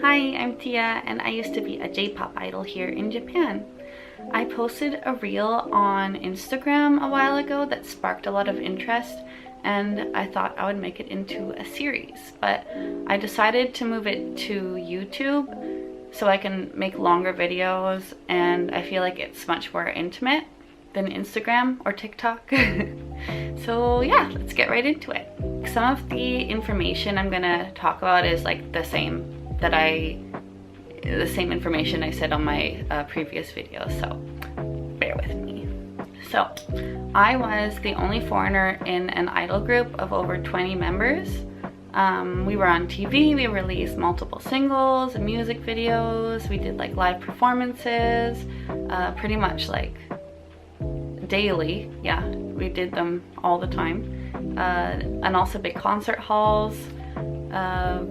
Hi, I'm Tia, and I used to be a J-pop idol here in Japan. I posted a reel on Instagram a while ago that sparked a lot of interest, and I thought I would make it into a series, but I decided to move it to YouTube so I can make longer videos, and I feel like it's much more intimate than Instagram or TikTok. So yeah, let's get right into it. Some of the information I'm gonna talk about is like the same information I said on my previous video, so bear with me. So I was the only foreigner in an idol group of over 20 members. We were on TV, we released multiple singles and music videos, we did like live performances, pretty much like daily. Yeah, we did them all the time, and also big concert halls.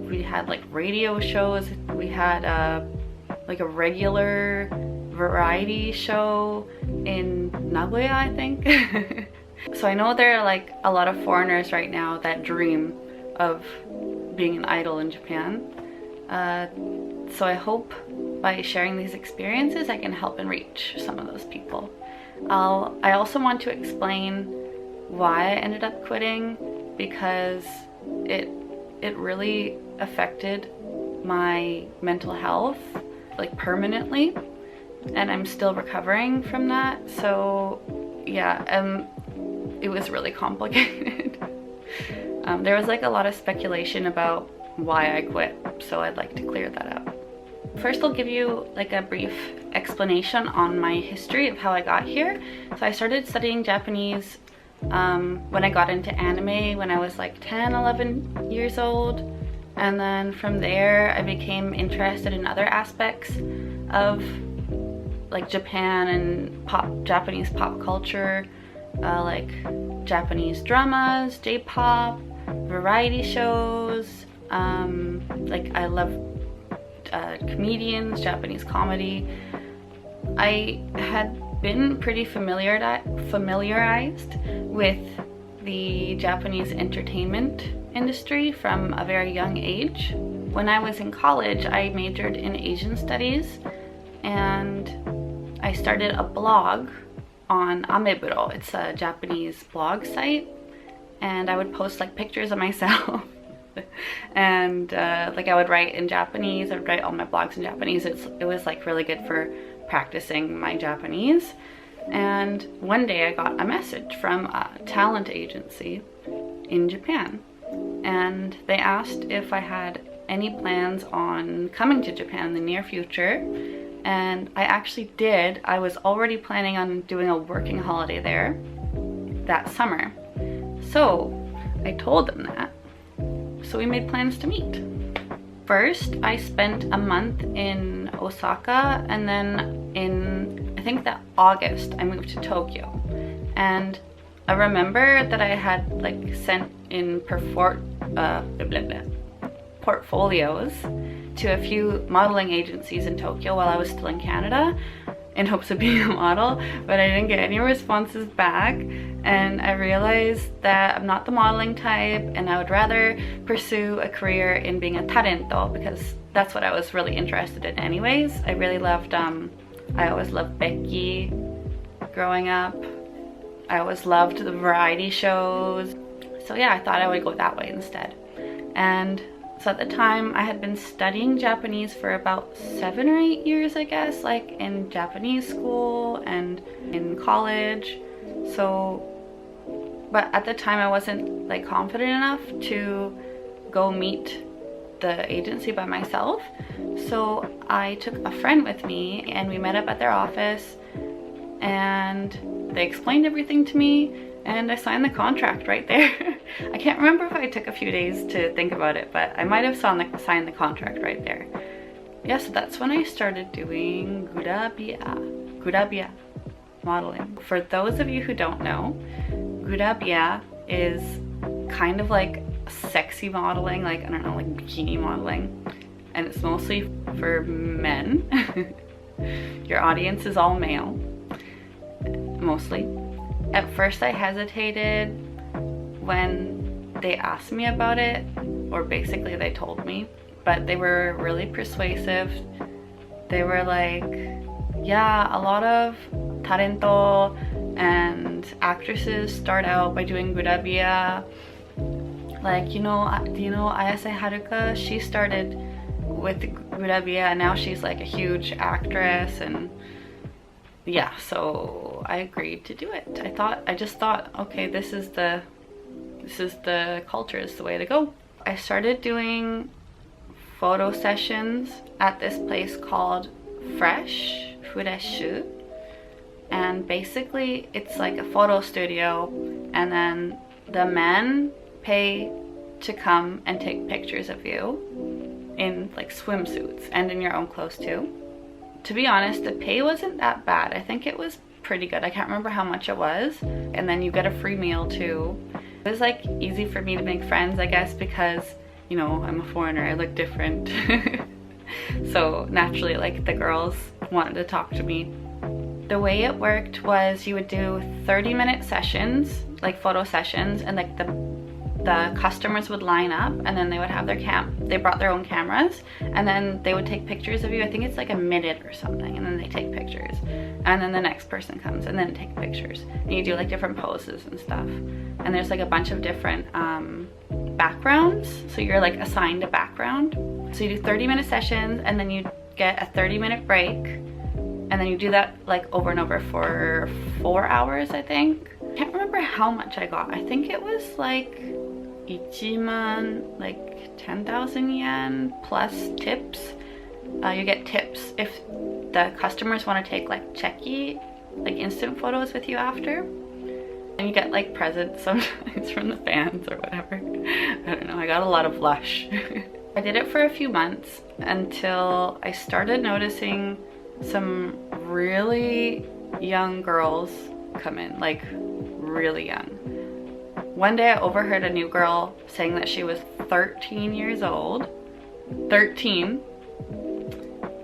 We had like radio shows, we had like a regular variety show in Nagoya, I think. So I know there are like a lot of foreigners right now that dream of being an idol in Japan. So I hope by sharing these experiences I can help and reach some of those people. I also want to explain why I ended up quitting, because it really affected my mental health like permanently, and I'm still recovering from that. So yeah, it was really complicated. There was like a lot of speculation about why I quit, so I'd like to clear that up. First, I'll give you like a brief explanation on my history of how I got here. So I started studying Japanese when I got into anime when I was like 10, 11 years old. And then from there, I became interested in other aspects of like Japan and Japanese pop culture, like Japanese dramas, J-pop, variety shows. Like I love comedians, Japanese comedy. I had been pretty familiarized with the Japanese entertainment industry from a very young age. When I was in college, I majored in Asian studies, and I started a blog on Ameburo. It's a Japanese blog site, and I would post like pictures of myself. And like I would write in Japanese. I would write all my blogs in Japanese. It was like really good for practicing my Japanese. And one day I got a message from a talent agency in Japan, and they asked if I had any plans on coming to Japan in the near future, and I actually did. I was already planning on doing a working holiday there that summer, so I told them that. So we made plans to meet. First, I spent a month in Osaka, and then in, I think that August, I moved to Tokyo. And I remember that I had like sent in portfolios to a few modeling agencies in Tokyo while I was still in Canada, in hopes of being a model, but I didn't get any responses back, and I realized that I'm not the modeling type, and I would rather pursue a career in being a talento, because that's what I was really interested in anyways. I really loved, I always loved Becky growing up. I always loved the variety shows. So yeah, I thought I would go that way instead. And so at the time, I had been studying Japanese for about 7 or 8 years, I guess, like in Japanese school and in college. So, but at the time I wasn't like confident enough to go meet the agency by myself. So I took a friend with me, and we met up at their office, and they explained everything to me, and I signed the contract right there. I can't remember if I took a few days to think about it, but I might have signed the contract right there. Yeah, so that's when I started doing gurabia modeling. For those of you who don't know, gurabia is kind of like sexy modeling, like, I don't know, like bikini modeling, and it's mostly for men. Your audience is all male, mostly. At first I hesitated when they asked me about it, or basically they told me, but they were really persuasive. They were like, yeah, a lot of talento and actresses start out by doing gurabiya. Like, you know, do you know Ayase Haruka? She started with gurabiya and now she's like a huge actress. And yeah, so I agreed to do it. I just thought, okay, this is the culture, is the way to go. I started doing photo sessions at this place called Fureshu, and basically it's like a photo studio, and then the men pay to come and take pictures of you in like swimsuits and in your own clothes too. To be honest, the pay wasn't that bad. I think it was pretty good. I can't remember how much it was. And then you get a free meal too. It was like easy for me to make friends, I guess, because, you know, I'm a foreigner, I look different. So naturally, like, the girls wanted to talk to me. The way it worked was you would do 30-minute sessions, like photo sessions, and like the customers would line up, and then they would have they brought their own cameras, and then they would take pictures of you. I think it's like a minute or something, and then they take pictures, and then the next person comes and then take pictures, and you do like different poses and stuff. And there's like a bunch of different backgrounds, so you're like assigned a background. So you do 30-minute sessions, and then you get a 30-minute break, and then you do that like over and over for 4 hours, I think. I can't remember how much I got. I think it was like ichiman, like 10,000 yen plus tips. You get tips if the customers want to take like cheki, like instant photos with you after. And you get like presents sometimes from the fans or whatever. I don't know, I got a lot of lush. I did it for a few months until I started noticing some really young girls come in, like really young. One day I overheard a new girl saying that she was 13 years old. 13.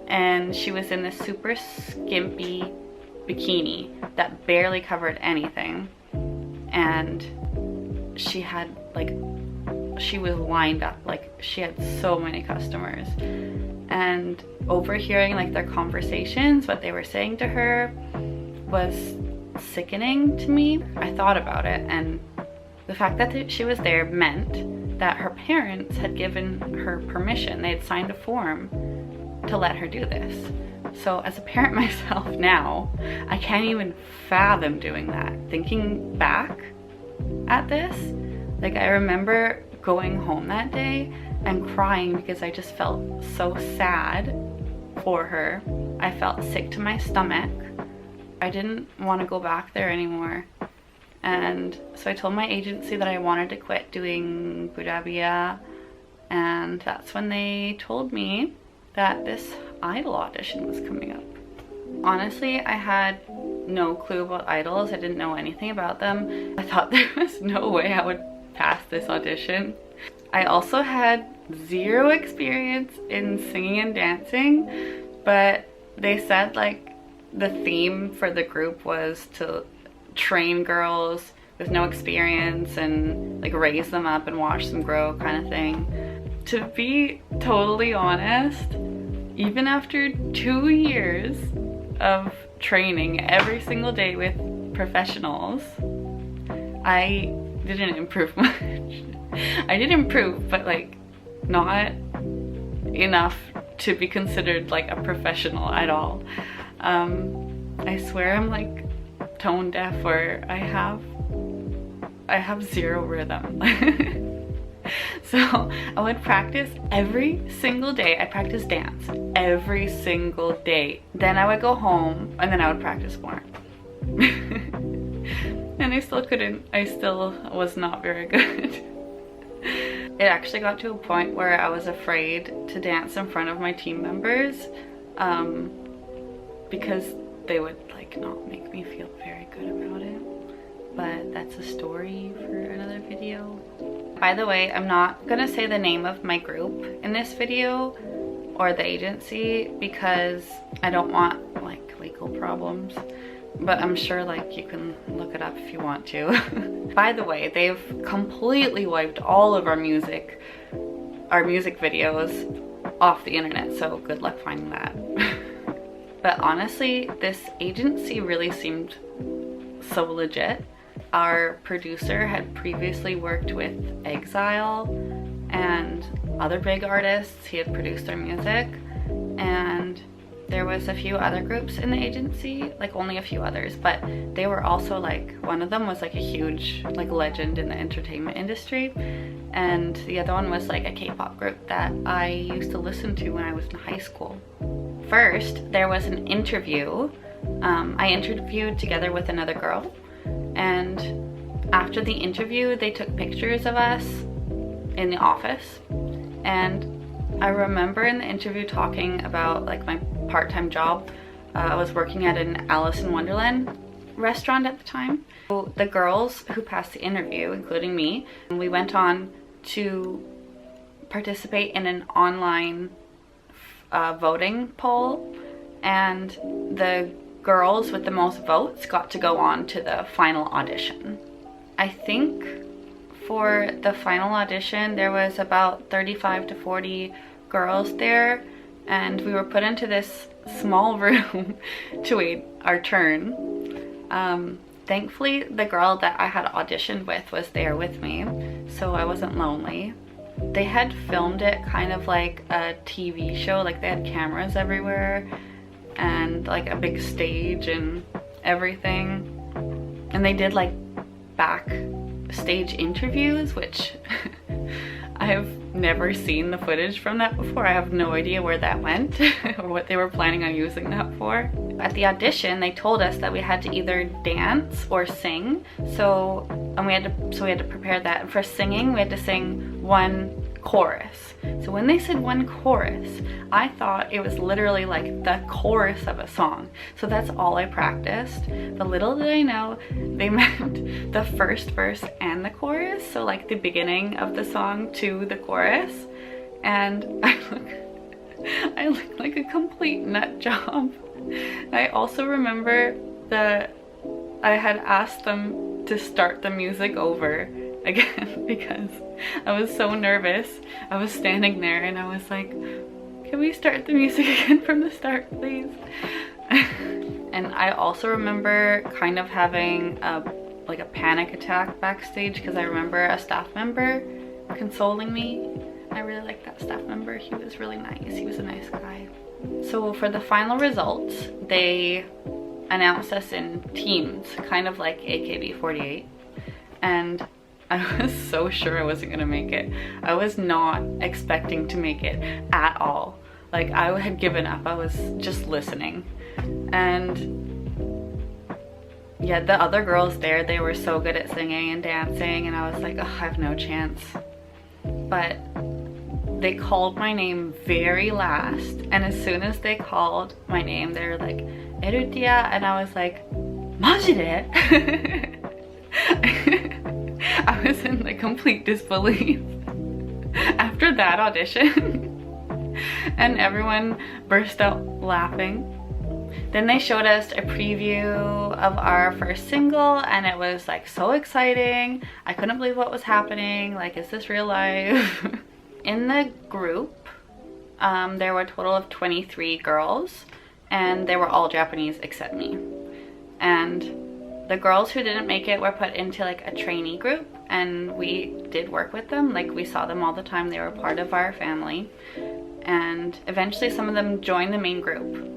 And she was in this super skimpy bikini that barely covered anything. And she had like, she was lined up, like she had so many customers. And overhearing like their conversations, what they were saying to her was sickening to me. I thought about it, and the fact that she was there meant that her parents had given her permission. They had signed a form to let her do this. So as a parent myself now, I can't even fathom doing that. Thinking back at this, like I remember going home that day and crying because I just felt so sad for her. I felt sick to my stomach. I didn't want to go back there anymore. And so I told my agency that I wanted to quit doing gurabiya, and that's when they told me that this idol audition was coming up. Honestly, I had no clue about idols. I didn't know anything about them. I thought there was no way I would pass this audition. I also had zero experience in singing and dancing, but they said like the theme for the group was to train girls with no experience and like raise them up and watch them grow, kind of thing. To be totally honest, even after 2 years of training every single day with professionals, I didn't improve much. I did improve, but like not enough to be considered like a professional at all. I swear I'm like tone deaf, or I have zero rhythm. So I would practice every single day. I practiced dance every single day. Then I would go home and then I would practice more. And I still couldn't. I still was not very good. It actually got to a point where I was afraid to dance in front of my team members because they would like not make me feel very good about it. But that's a story for another video. By the way, I'm not gonna say the name of my group in this video or the agency because I don't want like legal problems, but I'm sure like you can look it up if you want to. By the way, they've completely wiped all of our music videos off the internet, so good luck finding that. But honestly, this agency really seemed so legit. Our producer had previously worked with Exile and other big artists. He had produced their music, and there was a few other groups in the agency, like only a few others, but they were also like, one of them was like a huge like legend in the entertainment industry, and the other one was like a K-pop group that I used to listen to when I was in high school. First, there was an interview. I interviewed together with another girl, and after the interview they took pictures of us in the office, and I remember in the interview talking about like my part-time job. I was working at an Alice in Wonderland restaurant at the time. So the girls who passed the interview, including me, we went on to participate in an online voting poll, and the girls with the most votes got to go on to the final audition. I think for the final audition there was about 35 to 40 girls there, and we were put into this small room to wait our turn. Thankfully the girl that I had auditioned with was there with me, so I wasn't lonely. They had filmed it kind of like a TV show, like they had cameras everywhere and like a big stage and everything, and they did like backstage interviews, which I have never seen the footage from that before. I have no idea where that went or what they were planning on using that for. At the audition, they told us that we had to either dance or sing. So we had to prepare that. And for singing, we had to sing one chorus. So when they said one chorus, I thought it was literally like the chorus of a song. So that's all I practiced. But little did I know they meant the first verse and the chorus. So like the beginning of the song to the chorus. And I look like a complete nut job. I also remember that I had asked them to start the music over again because I was so nervous. I was standing there and I was like, can we start the music again from the start, please? And I also remember kind of having like a panic attack backstage because I remember a staff member consoling me. I really liked that staff member. He was really nice. He was a nice guy. So for the final results, they announced us in teams, kind of like AKB48, and I was so sure I wasn't gonna make it. I was not expecting to make it at all. Like I had given up. I was just listening. And yeah, the other girls there, they were so good at singing and dancing, and I was like, oh, I have no chance. But they called my name very last, and as soon as they called my name, they were like, Erutia, and I was like, Majide? I was in like complete disbelief after that audition. And everyone burst out laughing. Then they showed us a preview of our first single, and it was like so exciting. I couldn't believe what was happening. Like, is this real life? In the group, there were a total of 23 girls, and they were all Japanese except me. And the girls who didn't make it were put into like a trainee group, and we did work with them. Like, we saw them all the time. They were part of our family. And eventually some of them joined the main group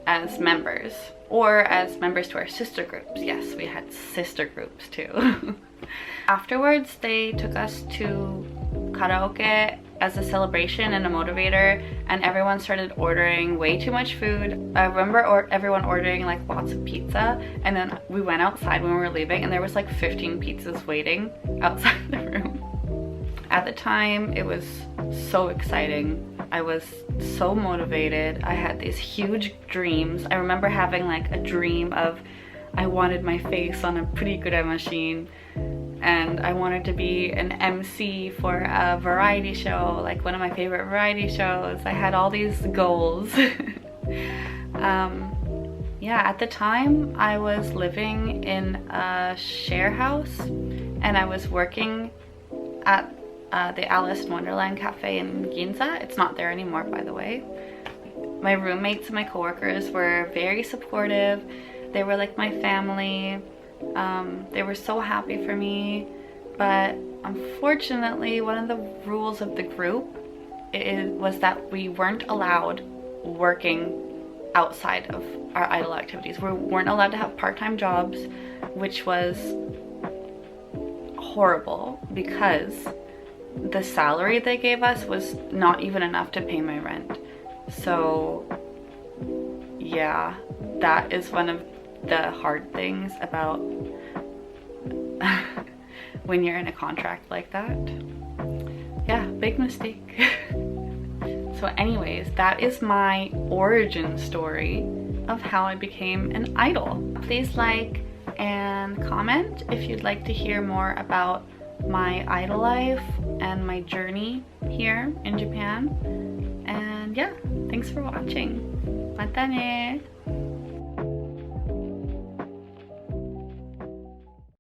as members, or as members to our sister groups. Yes, we had sister groups too. Afterwards, they took us to karaoke as a celebration and a motivator, and everyone started ordering way too much food. I remember everyone ordering like lots of pizza, and then we went outside when we were leaving and there was like 15 pizzas waiting outside the room. At the time, it was so exciting. I was so motivated. I had these huge dreams. I remember having like a dream of I wanted my face on a pretty good machine, and I wanted to be an MC for a variety show, like one of my favorite variety shows. I had all these goals. Yeah, at the time I was living in a share house, and I was working at the Alice in Wonderland cafe in Ginza. It's not there anymore, by the way. My roommates and my coworkers were very supportive. They were like my family. They were so happy for me, but unfortunately one of the rules of the group was that we weren't allowed working outside of our idol activities. We weren't allowed to have part-time jobs, which was horrible because the salary they gave us was not even enough to pay my rent. So yeah, that is one of the hard things about when you're in a contract like that. Yeah, big mistake. So anyways, that is my origin story of how I became an idol. Please like and comment if you'd like to hear more about my idol life and my journey here in Japan. And yeah, thanks for watching. Mata ne!